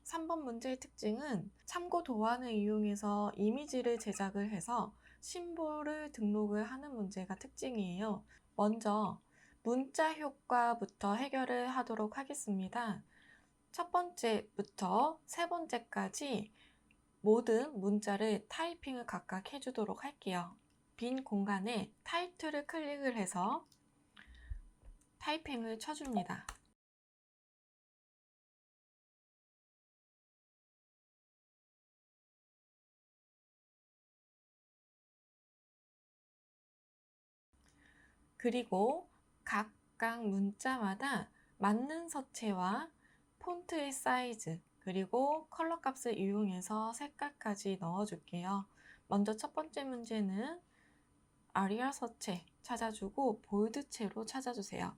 3번 문제의 특징은 참고 도안을 이용해서 이미지를 제작을 해서 심볼을 등록을 하는 문제가 특징이에요. 먼저 문자 효과부터 해결을 하도록 하겠습니다. 첫 번째부터 세 번째까지 모든 문자를 타이핑을 각각 해주도록 할게요. 빈 공간에 타이틀을 클릭을 해서 타이핑을 쳐줍니다. 그리고 각각 문자마다 맞는 서체와 폰트의 사이즈, 그리고 컬러 값을 이용해서 색깔까지 넣어줄게요. 먼저 첫 번째 문제는 아리알 서체 찾아주고 볼드체로 찾아주세요.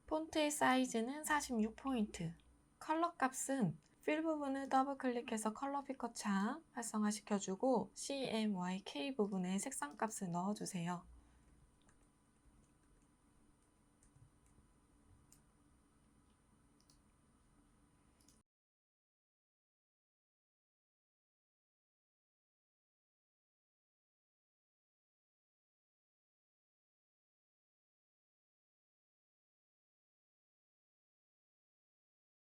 폰트의 사이즈는 46포인트. 컬러 값은 필 부분을 더블 클릭해서 컬러 피커 창 활성화시켜주고 CMYK 부분에 색상 값을 넣어주세요.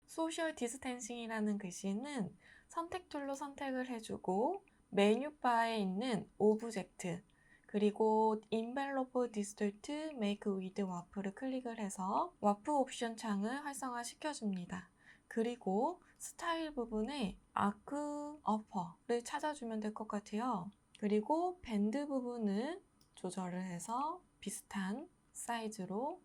소셜 디스텐싱이라는 글씨는 선택 툴로 선택을 해주고 메뉴바에 있는 오브젝트 그리고 인벨로프 디스톨트 메이크 위드 와프를 클릭을 해서 와프 옵션 창을 활성화 시켜줍니다. 그리고 스타일 부분에 아크 어퍼를 찾아주면 될 것 같아요. 그리고 밴드 부분을 조절을 해서 비슷한 사이즈로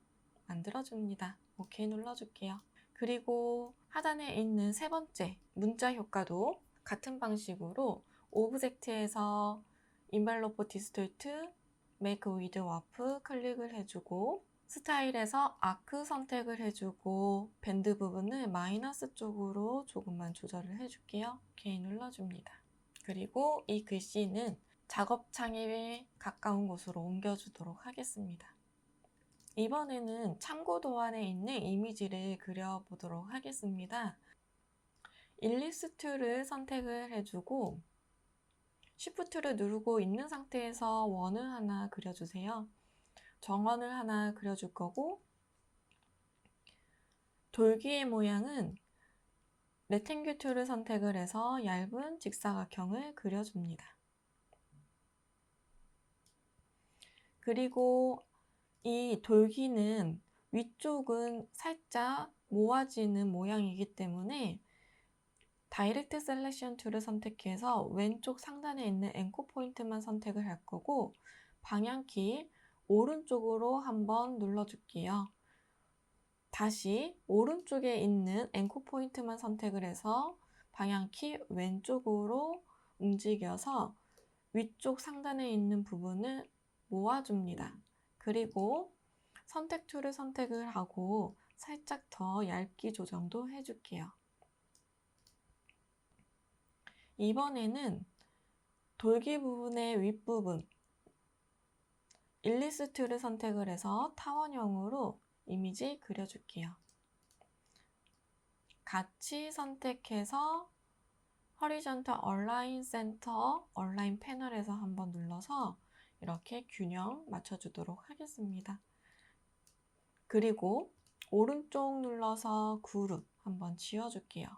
만들어줍니다. 오케이 눌러줄게요. 그리고 하단에 있는 세 번째 문자 효과도 같은 방식으로 오브젝트에서 인벨로프 디스톨트 메이크 위드 와프 클릭을 해주고 스타일에서 아크 선택을 해주고 밴드 부분을 마이너스 쪽으로 조금만 조절을 해줄게요. 오케이 눌러줍니다. 그리고 이 글씨는 작업창에 가까운 곳으로 옮겨주도록 하겠습니다. 이번에는 참고 도안에 있는 이미지를 그려보도록 하겠습니다. 일리스트를 선택을 해주고 Shift를 누르고 있는 상태에서 원을 하나 그려주세요. 정원을 하나 그려줄 거고 돌기의 모양은 레탱귤 툴을 선택을 해서 얇은 직사각형을 그려줍니다. 그리고 이 돌기는 위쪽은 살짝 모아지는 모양이기 때문에 다이렉트 셀렉션 툴을 선택해서 왼쪽 상단에 있는 앵커 포인트만 선택을 할 거고 방향키 오른쪽으로 한번 눌러줄게요. 다시 오른쪽에 있는 앵커 포인트만 선택을 해서 방향키 왼쪽으로 움직여서 위쪽 상단에 있는 부분을 모아줍니다. 그리고 선택 툴을 선택을 하고 살짝 더 얇게 조정도 해줄게요. 이번에는 돌기 부분의 윗부분 일리스트를 선택을 해서 타원형으로 이미지 그려줄게요. 같이 선택해서 Horizontal Align Center Align 패널에서 한번 눌러서 이렇게 균형 맞춰주도록 하겠습니다. 그리고 오른쪽 눌러서 그룹 한번 지워줄게요.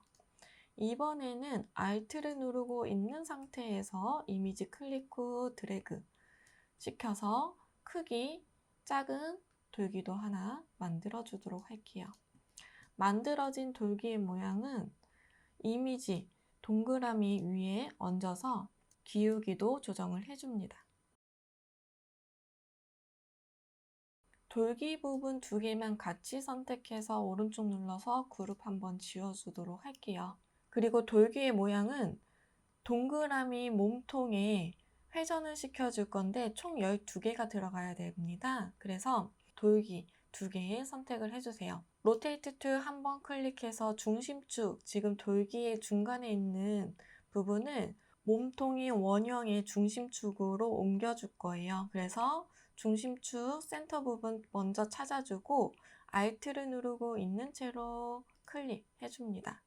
이번에는 Alt를 누르고 있는 상태에서 이미지 클릭 후 드래그 시켜서 크기 작은 돌기도 하나 만들어 주도록 할게요. 만들어진 돌기의 모양은 이미지 동그라미 위에 얹어서 기울기도 조정을 해줍니다. 돌기 부분 두 개만 같이 선택해서 오른쪽 눌러서 그룹 한번 지워주도록 할게요. 그리고 돌기의 모양은 동그라미 몸통에 회전을 시켜줄 건데 총 12개가 들어가야 됩니다. 그래서 돌기 2개 선택을 해주세요. 로테이트 툴 한번 클릭해서 중심축, 지금 돌기의 중간에 있는 부분을 몸통이 원형의 중심축으로 옮겨줄 거예요. 그래서 중심축 센터 부분 먼저 찾아주고 Alt를 누르고 있는 채로 클릭해줍니다.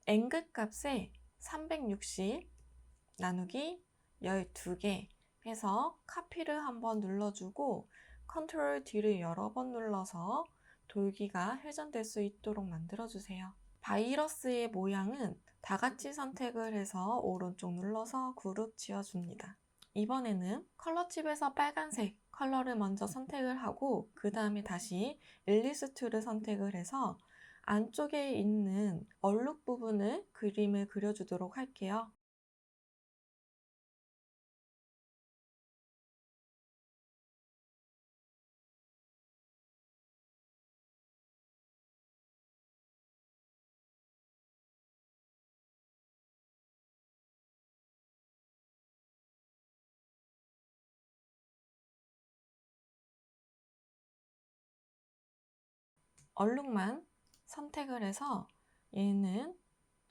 n극 값에 360 나누기 12개 해서 카피를 한번 눌러주고 컨트롤 D를 여러 번 눌러서 돌기가 회전될 수 있도록 만들어주세요. 바이러스의 모양은 다 같이 선택을 해서 오른쪽 눌러서 그룹 지어줍니다. 이번에는 컬러칩에서 빨간색 컬러를 먼저 선택을 하고 그 다음에 다시 일리스 툴을 선택을 해서 안쪽에 있는 얼룩 부분을 그림을 그려주도록 할게요. 얼룩만 선택을 해서 얘는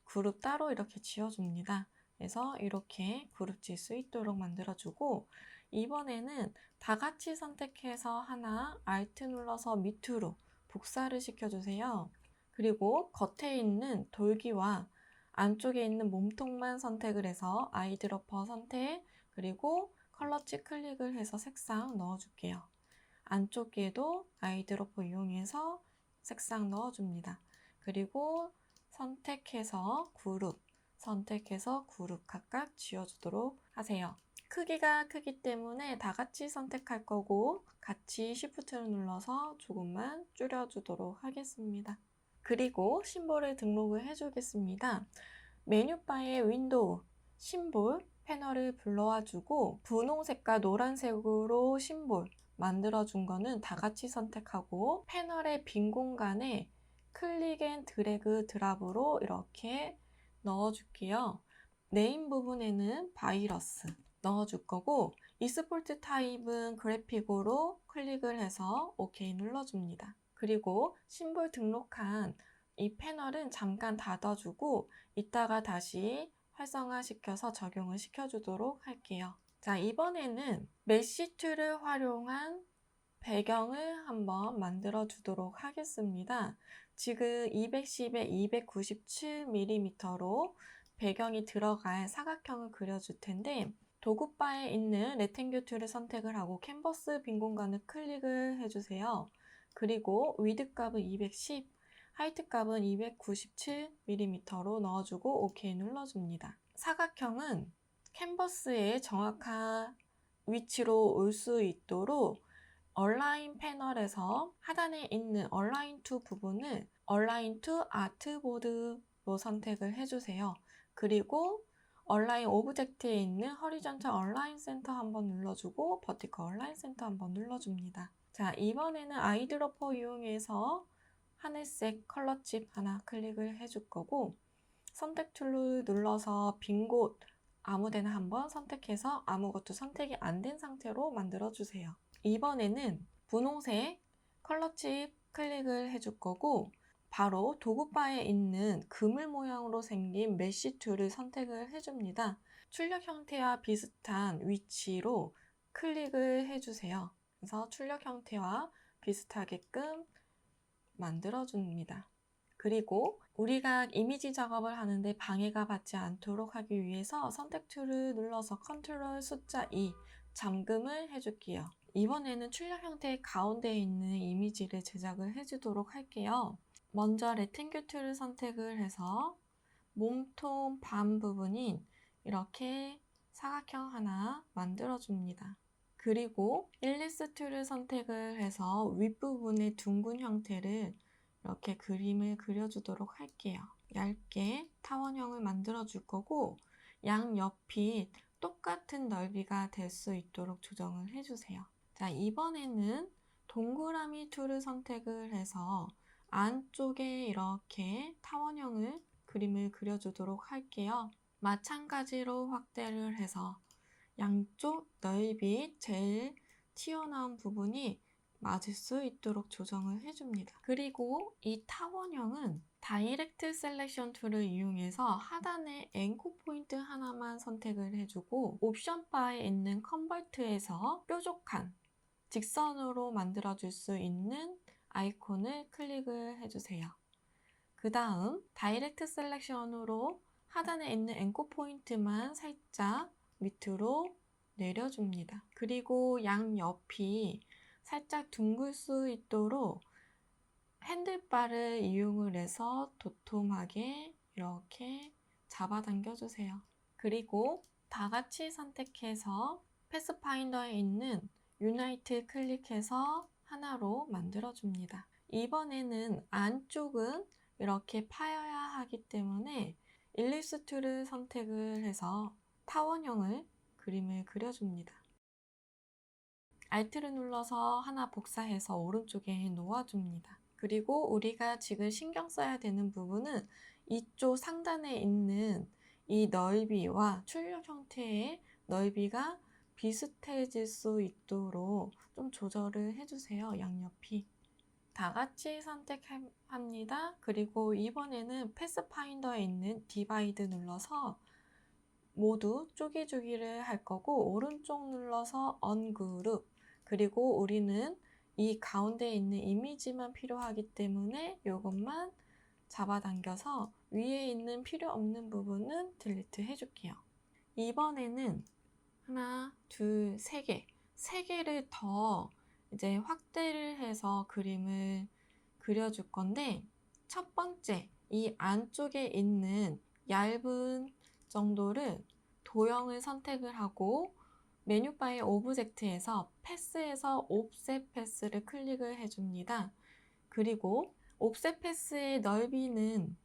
그룹 따로 이렇게 지어줍니다. 그래서 이렇게 그룹 지을 수 있도록 만들어주고 이번에는 다 같이 선택해서 하나 Alt 눌러서 밑으로 복사를 시켜주세요. 그리고 겉에 있는 돌기와 안쪽에 있는 몸통만 선택을 해서 아이드로퍼 선택 그리고 컬러치 클릭을 해서 색상 넣어줄게요. 안쪽에도 아이드로퍼 이용해서 색상 넣어줍니다. 그리고 선택해서 그룹 각각 지워주도록 하세요. 크기가 크기 때문에 다 같이 선택할 거고 같이 Shift를 눌러서 조금만 줄여주도록 하겠습니다. 그리고 심볼을 등록을 해주겠습니다. 메뉴바의 윈도우, 심볼, 패널을 불러와 주고 분홍색과 노란색으로 심볼 만들어준 거는 다 같이 선택하고 패널의 빈 공간에 클릭 앤 드래그 드랍으로 이렇게 넣어줄게요. 네임 부분에는 바이러스 넣어줄 거고 익스포트 타입은 그래픽으로 클릭을 해서 OK 눌러줍니다. 그리고 심볼 등록한 이 패널은 잠깐 닫아주고 이따가 다시 활성화시켜서 적용을 시켜주도록 할게요. 자, 이번에는 메쉬 툴을 활용한 배경을 한번 만들어 주도록 하겠습니다. 지금 210에 297mm로 배경이 들어갈 사각형을 그려줄 텐데 도구바에 있는 레탱귤 툴을 선택을 하고 캔버스 빈 공간을 클릭을 해주세요. 그리고 위드 값은 210, 하이트 값은 297mm로 넣어주고 OK 눌러줍니다. 사각형은 캔버스의 정확한 위치로 올 수 있도록 얼라인 패널에서 하단에 있는 얼라인 투 부분을 얼라인 투 아트보드로 선택을 해주세요. 그리고 얼라인 오브젝트에 있는 허리전탈 얼라인 센터 한번 눌러주고 버티컬 얼라인 센터 한번 눌러줍니다. 자, 이번에는 아이드로퍼 이용해서 하늘색 컬러칩 하나 클릭을 해줄 거고 선택 툴을 눌러서 빈 곳 아무데나 한번 선택해서 아무것도 선택이 안 된 상태로 만들어 주세요. 이번에는 분홍색 컬러칩 클릭을 해줄 거고 바로 도구바에 있는 그물 모양으로 생긴 메쉬 툴을 선택을 해줍니다. 출력 형태와 비슷한 위치로 클릭을 해주세요. 그래서 출력 형태와 비슷하게끔 만들어줍니다. 그리고 우리가 이미지 작업을 하는데 방해가 받지 않도록 하기 위해서 선택 툴을 눌러서 컨트롤 숫자 2 잠금을 해줄게요. 이번에는 출력 형태의 가운데에 있는 이미지를 제작을 해주도록 할게요. 먼저 레탱귤 툴을 선택을 해서 몸통 반 부분인 이렇게 사각형 하나 만들어줍니다. 그리고 일리스 툴을 선택을 해서 윗부분의 둥근 형태를 이렇게 그림을 그려주도록 할게요. 얇게 타원형을 만들어 줄 거고 양옆이 똑같은 넓이가 될 수 있도록 조정을 해주세요. 자, 이번에는 동그라미 툴을 선택을 해서 안쪽에 이렇게 타원형을 그림을 그려주도록 할게요. 마찬가지로 확대를 해서 양쪽 넓이 제일 튀어나온 부분이 맞을 수 있도록 조정을 해줍니다. 그리고 이 타원형은 다이렉트 셀렉션 툴을 이용해서 하단에 앵커 포인트 하나만 선택을 해주고 옵션 바에 있는 컨버트에서 뾰족한 직선으로 만들어줄 수 있는 아이콘을 클릭을 해주세요. 그 다음 다이렉트 셀렉션으로 하단에 있는 앵커 포인트만 살짝 밑으로 내려줍니다. 그리고 양옆이 살짝 둥글 수 있도록 핸들바를 이용을 해서 도톰하게 이렇게 잡아당겨 주세요. 그리고 다 같이 선택해서 패스파인더에 있는 유나이트 클릭해서 하나로 만들어 줍니다. 이번에는 안쪽은 이렇게 파여야 하기 때문에 일립스 툴을 선택을 해서 타원형을 그림을 그려줍니다. Alt를 눌러서 하나 복사해서 오른쪽에 놓아줍니다. 그리고 우리가 지금 신경 써야 되는 부분은 이쪽 상단에 있는 이 넓이와 출력 형태의 넓이가 비슷해질 수 있도록 좀 조절을 해주세요. 양옆이. 다 같이 선택합니다. 그리고 이번에는 패스파인더에 있는 디바이드 눌러서 모두 쪼개주기를 할 거고, 오른쪽 눌러서 언그룹, 그리고 우리는 이 가운데 있는 이미지만 필요하기 때문에 이것만 잡아당겨서 위에 있는 필요 없는 부분은 딜리트 해줄게요. 이번에는 하나, 둘, 세 개를 더 이제 확대를 해서 그림을 그려줄 건데, 첫 번째 이 안쪽에 있는 얇은 정도를 도형을 선택을 하고 메뉴바의 오브젝트에서 패스에서 옵셋 패스를 클릭을 해줍니다. 그리고 옵셋 패스의 넓이는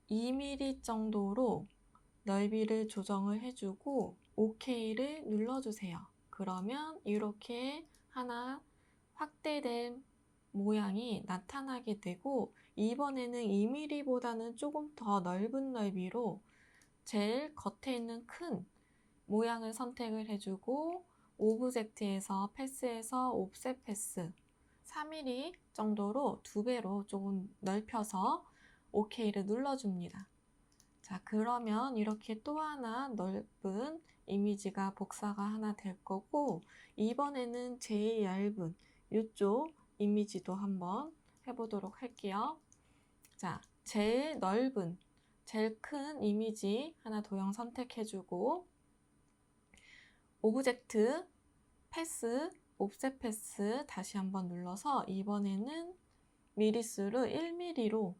2mm 정도로 넓이를 조정을 해주고 OK를 눌러주세요. 그러면 이렇게 하나 확대된 모양이 나타나게 되고, 이번에는 2mm보다는 조금 더 넓은 넓이로 제일 겉에 있는 큰 모양을 선택을 해주고 오브젝트에서 패스에서 옵셋 패스 3mm 정도로 2배로 조금 넓혀서 OK를 눌러줍니다. 자, 그러면 이렇게 또 하나 넓은 이미지가 복사가 하나 될 거고, 이번에는 제일 얇은 이쪽 이미지도 한번 해보도록 할게요. 자, 제일 넓은, 제일 큰 이미지 하나 도형 선택해주고 오브젝트, 패스, 옵셋 패스 다시 한번 눌러서 이번에는 미리수를 1mm로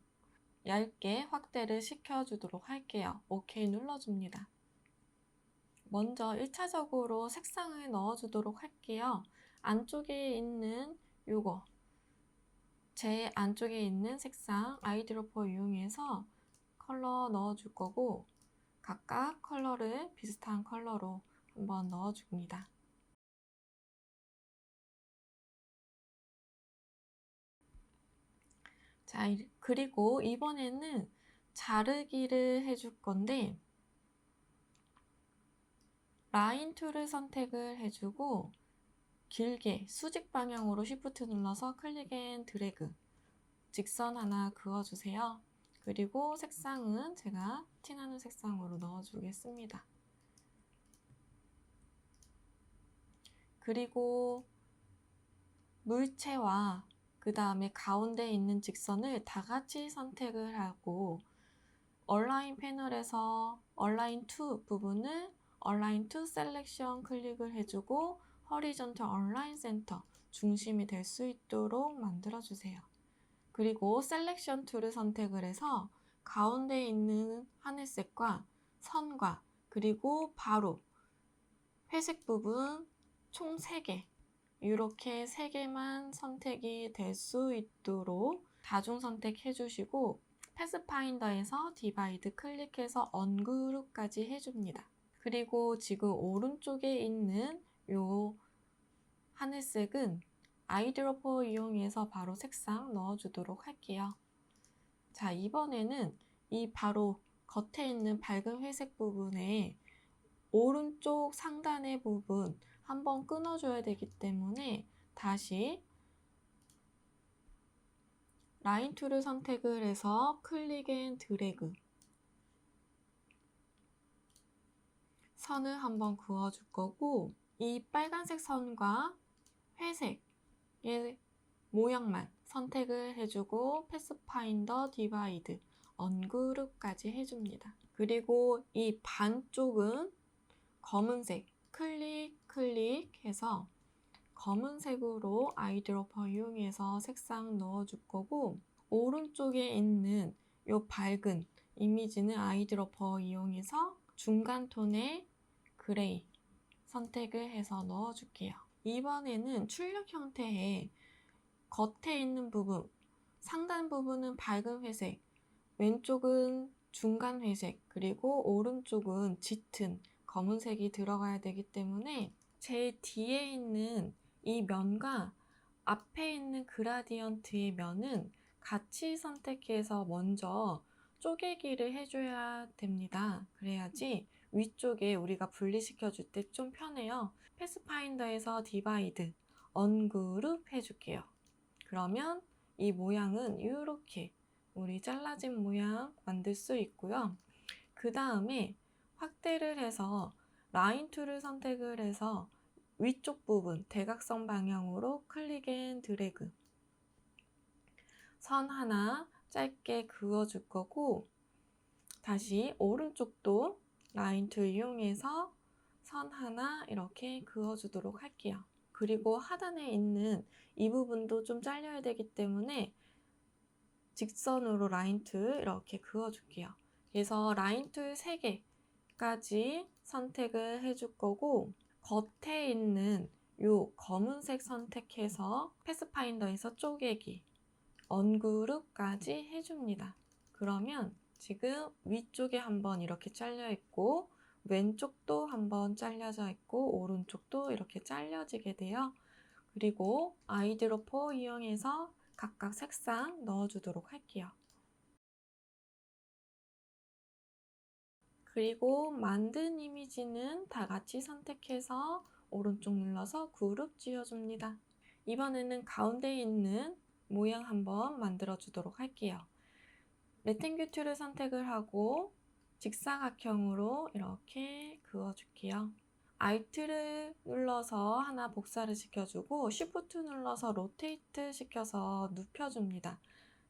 얇게 확대를 시켜주도록 할게요. OK 눌러줍니다. 먼저 1차적으로 색상을 넣어주도록 할게요. 안쪽에 있는 요거, 제 안쪽에 있는 색상 아이드로퍼 이용해서 컬러 넣어줄 거고, 각각 컬러를 비슷한 컬러로 한번 넣어줍니다. 자, 그리고 이번에는 자르기를 해줄 건데, 라인 툴을 선택을 해주고 길게 수직 방향으로 Shift 눌러서 클릭 앤 드래그 직선 하나 그어주세요. 그리고 색상은 제가 티나는 색상으로 넣어주겠습니다. 그리고 물체와 그 다음에 가운데 있는 직선을 다 같이 선택을 하고 얼라인 패널에서 얼라인 2 부분을 얼라인 2 셀렉션 클릭을 해주고 허리존털 얼라인 센터 중심이 될 수 있도록 만들어주세요. 그리고 셀렉션 툴을 선택을 해서 가운데 있는 하늘색과 선과 그리고 바로 회색 부분 총 3개, 이렇게 3개만 선택이 될 수 있도록 다중 선택해 주시고 패스파인더에서 디바이드 클릭해서 언그룹까지 해줍니다. 그리고 지금 오른쪽에 있는 요 하늘색은 아이드로퍼 이용해서 바로 색상 넣어주도록 할게요. 자, 이번에는 이 바로 겉에 있는 밝은 회색 부분에 오른쪽 상단의 부분 한번 끊어줘야 되기 때문에 다시 라인 툴을 선택을 해서 클릭 앤 드래그 선을 한번 그어줄 거고, 이 빨간색 선과 회색의 모양만 선택을 해주고 패스파인더 디바이드 언그룹까지 해줍니다. 그리고 이 반쪽은 검은색 클릭해서 검은색으로 아이드로퍼 이용해서 색상 넣어줄 거고, 오른쪽에 있는 이 밝은 이미지는 아이드로퍼 이용해서 중간 톤의 그레이 선택을 해서 넣어줄게요. 이번에는 출력 형태의 겉에 있는 부분, 상단 부분은 밝은 회색, 왼쪽은 중간 회색, 그리고 오른쪽은 짙은 검은색이 들어가야 되기 때문에 제일 뒤에 있는 이 면과 앞에 있는 그라디언트의 면은 같이 선택해서 먼저 쪼개기를 해줘야 됩니다. 그래야지 위쪽에 우리가 분리시켜 줄 때 좀 편해요. 패스파인더에서 디바이드, 언그룹 해줄게요. 그러면 이 모양은 이렇게 우리 잘라진 모양 만들 수 있고요. 그 다음에 확대를 해서 라인 툴을 선택을 해서 위쪽 부분 대각선 방향으로 클릭 앤 드래그, 선 하나 짧게 그어줄 거고, 다시 오른쪽도 라인 툴 이용해서 선 하나 이렇게 그어주도록 할게요. 그리고 하단에 있는 이 부분도 좀 잘려야 되기 때문에 직선으로 라인 툴 이렇게 그어줄게요. 그래서 라인 툴 3개까지 선택을 해줄 거고, 겉에 있는 요 검은색 선택해서 패스파인더에서 쪼개기, 언그룹까지 해줍니다. 그러면 지금 위쪽에 한번 이렇게 잘려 있고, 왼쪽도 한번 잘려져 있고, 오른쪽도 이렇게 잘려지게 돼요. 그리고 아이드로퍼 이용해서 각각 색상 넣어주도록 할게요. 그리고 만든 이미지는 다 같이 선택해서 오른쪽 눌러서 그룹 지어줍니다. 이번에는 가운데에 있는 모양 한번 만들어 주도록 할게요. 레탱귤 툴을 선택을 하고 직사각형으로 이렇게 그어줄게요. Alt를 눌러서 하나 복사를 시켜주고 Shift 눌러서 로테이트 시켜서 눕혀줍니다.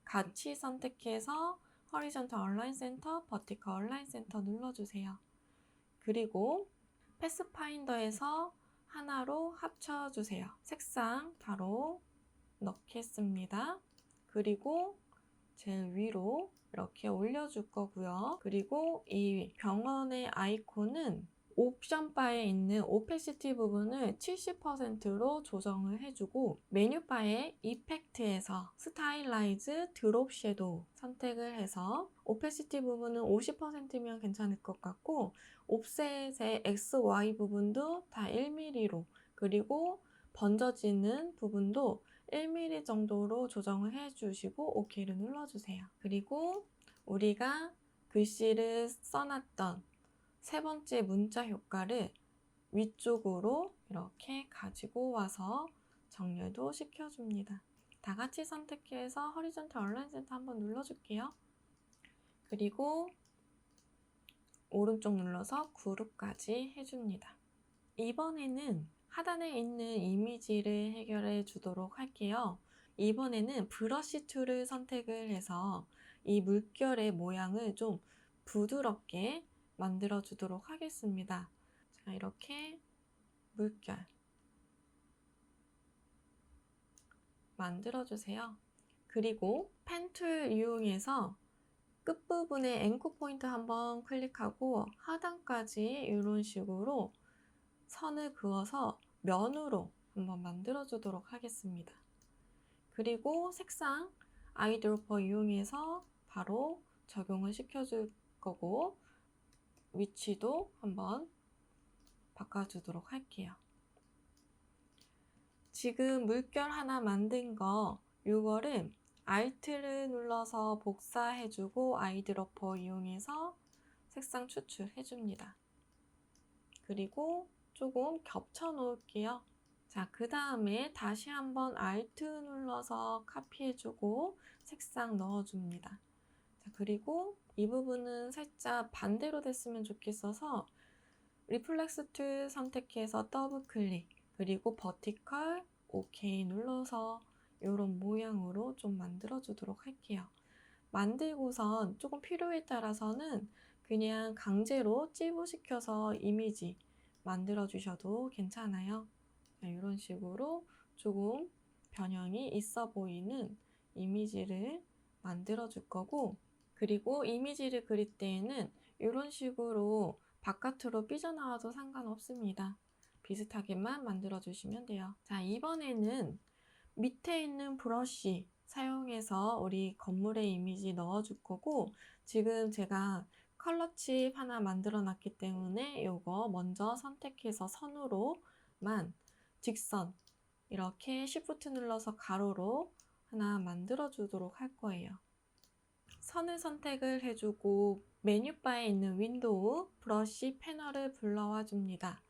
같이 선택해서 Horizontal Align Center, Vertical Align Center 눌러주세요. 그리고 패스파인더에서 하나로 합쳐주세요. 색상 바로 넣겠습니다. 그리고 제일 위로 이렇게 올려줄 거고요. 그리고 이 병원의 아이콘은 옵션 바에 있는 오페시티 부분을 70%로 조정을 해주고, 메뉴바의 이펙트에서 스타일라이즈 드롭 섀도우 선택을 해서 오페시티 부분은 50%면 괜찮을 것 같고, 옵셋의 XY 부분도 다 1mm로, 그리고 번져지는 부분도 1mm 정도로 조정을 해주시고 OK를 눌러주세요. 그리고 우리가 글씨를 써놨던 세 번째 문자 효과를 위쪽으로 이렇게 가지고 와서 정렬도 시켜줍니다. 다 같이 선택해서 Horizontal Align Center 한번 눌러줄게요. 그리고 오른쪽 눌러서 그룹까지 해줍니다. 이번에는 하단에 있는 이미지를 해결해 주도록 할게요. 이번에는 브러쉬 툴을 선택을 해서 이 물결의 모양을 좀 부드럽게 만들어 주도록 하겠습니다. 자, 이렇게 물결 만들어 주세요. 그리고 펜 툴 이용해서 끝부분에 앵커 포인트 한번 클릭하고 하단까지 이런 식으로 선을 그어서 면으로 한번 만들어 주도록 하겠습니다. 그리고 색상 아이드로퍼 이용해서 바로 적용을 시켜줄 거고, 위치도 한번 바꿔주도록 할게요. 지금 물결 하나 만든 거, 이거를 Alt를 눌러서 복사해주고 아이드로퍼 이용해서 색상 추출해줍니다. 그리고 조금 겹쳐 놓을게요. 자, 그 다음에 다시 한번 Alt 눌러서 카피해주고 색상 넣어줍니다. 자, 그리고 이 부분은 살짝 반대로 됐으면 좋겠어서 리플렉스 툴 선택해서 더블 클릭, 그리고 버티컬 OK 눌러서 이런 모양으로 좀 만들어 주도록 할게요. 만들고선 조금 필요에 따라서는 그냥 강제로 찌부시켜서 이미지 만들어 주셔도 괜찮아요. 이런 식으로 조금 변형이 있어 보이는 이미지를 만들어 줄 거고, 그리고 이미지를 그릴 때에는 이런 식으로 바깥으로 삐져나와도 상관없습니다. 비슷하게만 만들어 주시면 돼요. 자, 이번에는 밑에 있는 브러쉬 사용해서 우리 건물의 이미지 넣어 줄 거고, 지금 제가 컬러 칩 하나 만들어 놨기 때문에 이거 먼저 선택해서 선으로만 직선 이렇게 Shift 눌러서 가로로 하나 만들어 주도록 할 거예요. 선을 선택을 해주고 메뉴바에 있는 윈도우 브러쉬 패널을 불러와 줍니다.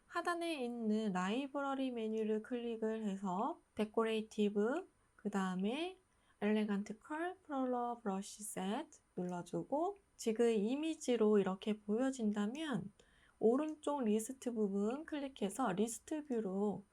하단에 있는 라이브러리 메뉴를 클릭을 해서 데코레이티브, 그 다음에 엘레간트 컬 컬러 브러쉬 셋 눌러주고, 지금 이미지로 이렇게 보여진다면 오른쪽 리스트 부분 클릭해서 리스트 뷰로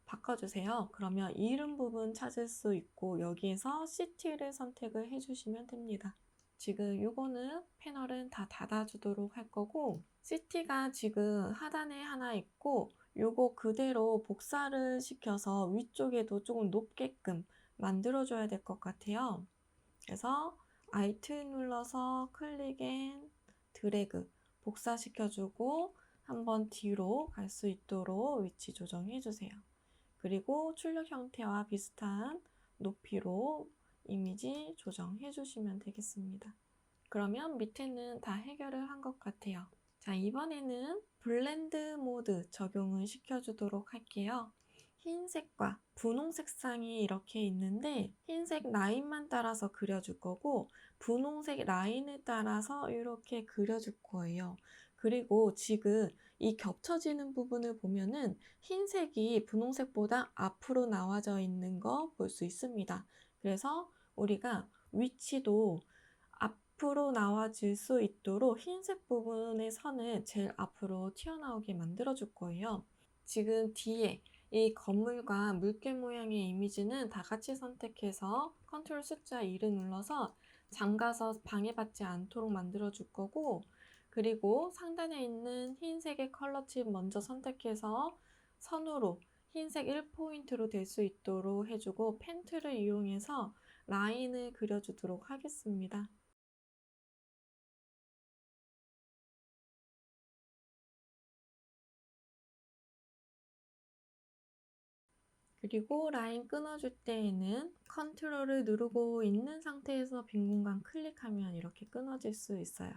바꿔주세요. 그러면 이름 부분 찾을 수 있고 여기에서 시티를 선택을 해주시면 됩니다. 지금 요거는 패널은 다 닫아주도록 할 거고, 시티가 지금 하단에 하나 있고 요거 그대로 복사를 시켜서 위쪽에도 조금 높게끔 만들어줘야 될 것 같아요. 그래서 Alt 눌러서 클릭 앤 드래그 복사시켜주고 한번 뒤로 갈 수 있도록 위치 조정해주세요. 그리고 출력 형태와 비슷한 높이로 이미지 조정해 주시면 되겠습니다. 그러면 밑에는 다 해결을 한 것 같아요. 자, 이번에는 블렌드 모드 적용을 시켜주도록 할게요. 흰색과 분홍 색상이 이렇게 있는데 흰색 라인만 따라서 그려줄 거고 분홍색 라인을 따라서 이렇게 그려줄 거예요. 그리고 지금 이 겹쳐지는 부분을 보면은 흰색이 분홍색보다 앞으로 나와져 있는 거 볼 수 있습니다. 그래서 우리가 위치도 앞으로 나와질 수 있도록 흰색 부분의 선을 제일 앞으로 튀어나오게 만들어 줄 거예요. 지금 뒤에 이 건물과 물개 모양의 이미지는 다 같이 선택해서 컨트롤 숫자 2를 눌러서 잠가서 방해받지 않도록 만들어 줄 거고, 그리고 상단에 있는 흰색의 컬러 칩 먼저 선택해서 선으로 흰색 1포인트로 될 수 있도록 해주고 펜틀을 이용해서 라인을 그려주도록 하겠습니다. 그리고 라인 끊어줄 때에는 컨트롤을 누르고 있는 상태에서 빈 공간 클릭하면 이렇게 끊어질 수 있어요.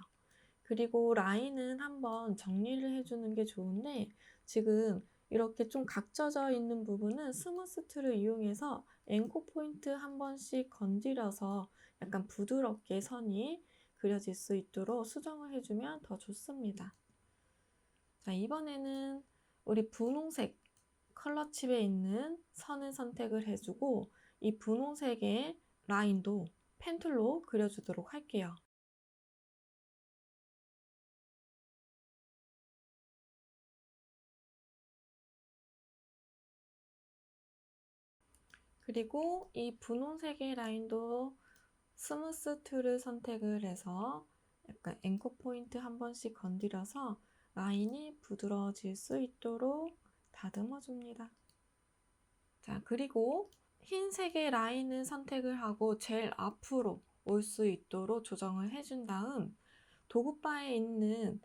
그리고 라인은 한번 정리를 해주는 게 좋은데, 지금 이렇게 좀 각져져 있는 부분은 스무스 툴을 이용해서 앵커 포인트 한 번씩 건드려서 약간 부드럽게 선이 그려질 수 있도록 수정을 해주면 더 좋습니다. 자, 이번에는 우리 분홍색 컬러 칩에 있는 선을 선택을 해주고 이 분홍색의 라인도 펜툴로 그려주도록 할게요. 그리고 이 분홍색의 라인도 스무스 툴을 선택을 해서 약간 앵커 포인트 한 번씩 건드려서 라인이 부드러워질 수 있도록 다듬어 줍니다. 자, 그리고 흰색의 라인을 선택을 하고 제일 앞으로 올 수 있도록 조정을 해준 다음 도구바에 있는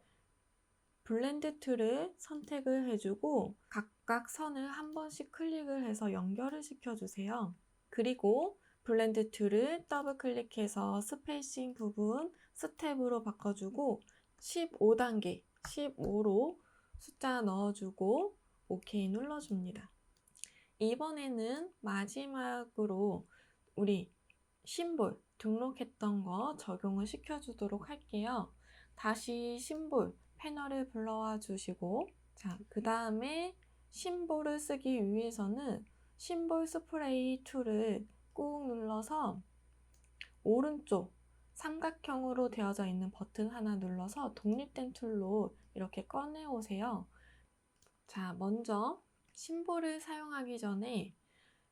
블렌드 툴을 선택을 해주고 각각 선을 한 번씩 클릭을 해서 연결을 시켜주세요. 그리고 블렌드 툴을 더블 클릭해서 스페이싱 부분 스텝으로 바꿔주고 15단계, 15로 숫자 넣어주고 OK 눌러줍니다. 이번에는 마지막으로 우리 심볼 등록했던 거 적용을 시켜주도록 할게요. 다시 심볼 패널을 불러와 주시고, 자, 그 다음에 심볼을 쓰기 위해서는 심볼 스프레이 툴을 꾹 눌러서 오른쪽 삼각형으로 되어져 있는 버튼 하나 눌러서 독립된 툴로 이렇게 꺼내 오세요. 자, 먼저 심볼을 사용하기 전에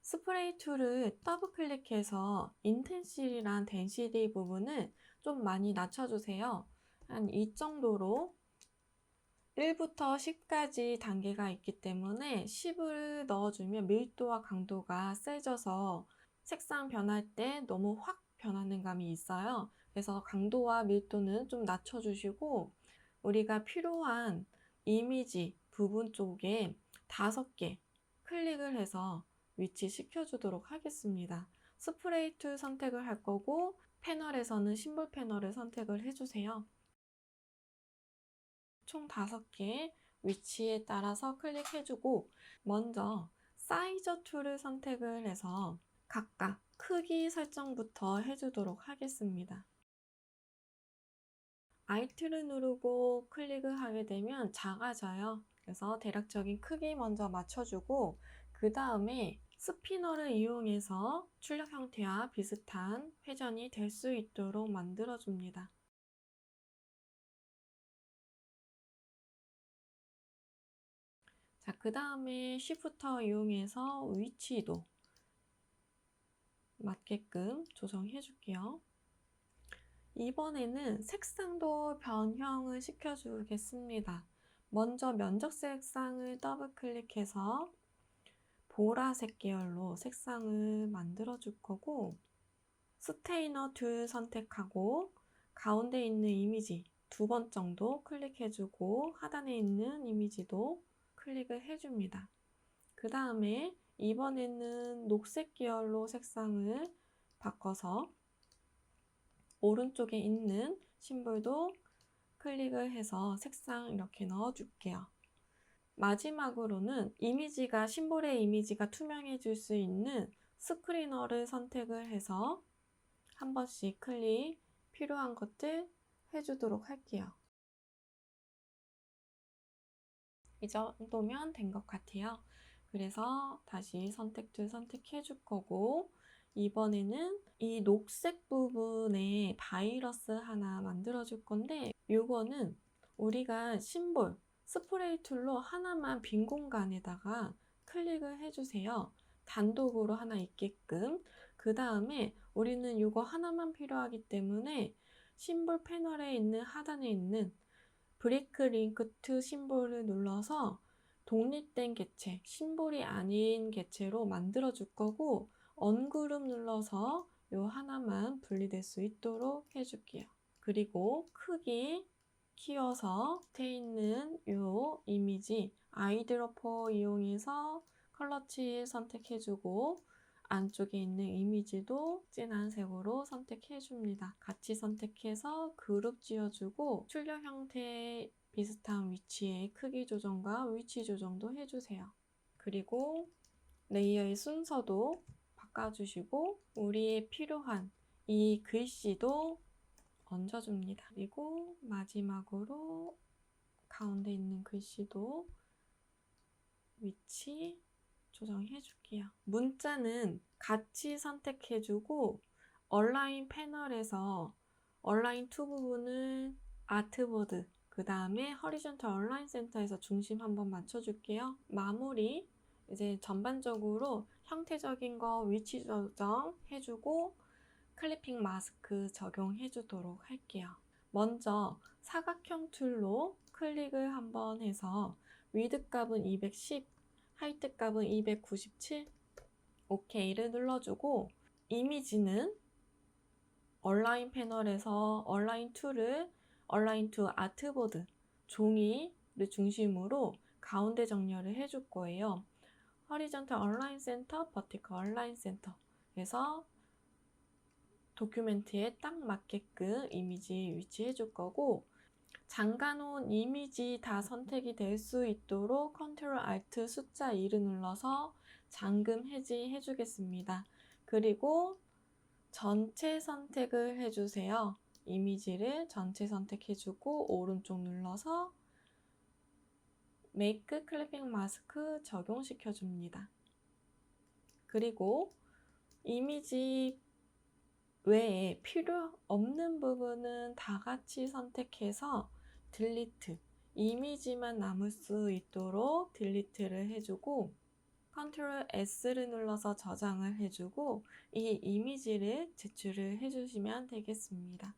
스프레이 툴을 더블 클릭해서 인텐시티랑 덴시티 부분을 좀 많이 낮춰주세요. 한 이 정도로 1부터 10까지 단계가 있기 때문에 10을 넣어주면 밀도와 강도가 세져서 색상 변할 때 너무 확 변하는 감이 있어요. 그래서 강도와 밀도는 좀 낮춰주시고 우리가 필요한 이미지 부분 쪽에 5개 클릭을 해서 위치시켜 주도록 하겠습니다. 스프레이 툴 선택을 할 거고 패널에서는 심볼 패널을 선택을 해주세요. 총 5개 위치에 따라서 클릭해주고 먼저 사이저 툴을 선택을 해서 각각 크기 설정부터 해주도록 하겠습니다. Alt를 누르고 클릭을 하게 되면 작아져요. 그래서 대략적인 크기 먼저 맞춰주고 그 다음에 스피너를 이용해서 출력 형태와 비슷한 회전이 될 수 있도록 만들어줍니다. 자, 그 다음에 시프터 이용해서 위치도 맞게끔 조정해 줄게요. 이번에는 색상도 변형을 시켜주겠습니다. 먼저 면적 색상을 더블 클릭해서 보라색 계열로 색상을 만들어 줄 거고 스테이너 툴 선택하고 가운데 있는 이미지 2번 정도 클릭해주고 하단에 있는 이미지도 클릭을 해줍니다. 그 다음에 이번에는 녹색 계열로 색상을 바꿔서 오른쪽에 있는 심볼도 클릭을 해서 색상 이렇게 넣어줄게요. 마지막으로는 이미지가 심볼의 이미지가 투명해질 수 있는 스크리너를 선택을 해서 한 번씩 클릭 필요한 것들 해주도록 할게요. 이 정도면 된 것 같아요. 그래서 다시 선택 툴 선택해 줄 거고 이번에는 이 녹색 부분에 바이러스 하나 만들어 줄 건데 이거는 우리가 심볼 스프레이 툴로 하나만 빈 공간에다가 클릭을 해주세요. 단독으로 하나 있게끔. 그 다음에 우리는 이거 하나만 필요하기 때문에 심볼 패널에 있는 하단에 있는 브레이크 링크 투 심볼을 눌러서 독립된 객체, 심볼이 아닌 객체로 만들어 줄 거고 언그룹 눌러서 요 하나만 분리될 수 있도록 해줄게요. 그리고 크기 키워서 밑에 있는 요 이미지 아이드로퍼 이용해서 컬러치 선택해주고 안쪽에 있는 이미지도 진한 색으로 선택해줍니다. 같이 선택해서 그룹 지어주고 출력 형태 비슷한 위치에 크기 조정과 위치 조정도 해주세요. 그리고 레이어의 순서도 바꿔주시고 우리의 필요한 이 글씨도 얹어줍니다. 그리고 마지막으로 가운데 있는 글씨도 위치 조정해 줄게요. 문자는 같이 선택해주고 얼라인 패널에서 얼라인 투 부분을 아트보드 그 다음에 허리존털 얼라인 센터에서 중심 한번 맞춰줄게요. 마무리 이제 전반적으로 형태적인 거 위치 조정 해주고 클리핑 마스크 적용해 주도록 할게요. 먼저 사각형 툴로 클릭을 한번 해서 위드 값은 210, 하이트 값은 297, OK를 눌러주고 이미지는 얼라인 패널에서 얼라인 툴을 얼라인 투 아트보드 종이를 중심으로 가운데 정렬을 해줄 거예요. 허리존털 얼라인 센터, 버티컬 얼라인 센터 그래서 도큐멘트에 딱 맞게끔 이미지 위치해 줄 거고 잠가놓은 이미지 다 선택이 될 수 있도록 컨트롤 알트 숫자 2를 눌러서 잠금 해지해 주겠습니다. 그리고 전체 선택을 해주세요. 이미지를 전체 선택해 주고 오른쪽 눌러서 메이크 클리핑 마스크 적용시켜 줍니다. 그리고 이미지 외에 필요 없는 부분은 다 같이 선택해서 딜리트 이미지만 남을 수 있도록 딜리트를 해주고 컨트롤 S를 눌러서 저장을 해주고 이 이미지를 제출을 해주시면 되겠습니다.